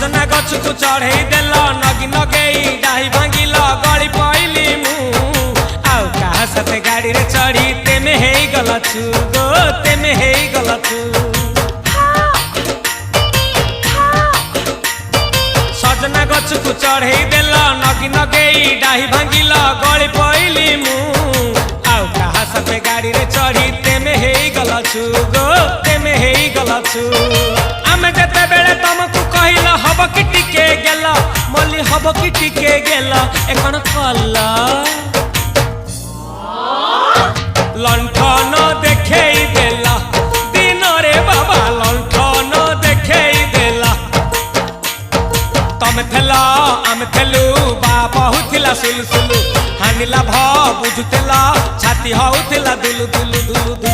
सजना गछ को चढ़े देल नगी नगेई डाही भांगिल गली पइली मु आउ कहा साथे गाड़ी रे चढ़ी तेमे हेई गला छु गो तेमे हेई गला छु सजना गछ को चढ़े देल नगी नगेई डाही भांगिल गली पइली मु आउ कहा साथे गाड़ी रे चढ़ी तेमे हेई गला छु गो तेमे हेई गला छु आमे जते बेले तुमको कहिल हब कि टिके गेल मल्ली हब कि टिके गेल एकन कला लंठन देखेई देला दिन रे बाबा लंठन देखेई देला तमे थेला आमे थेलु बाबा हुथिला सुलु सुलु हानिला भ बुझुतेला छाती हउथिला दुलु दुलु दुलु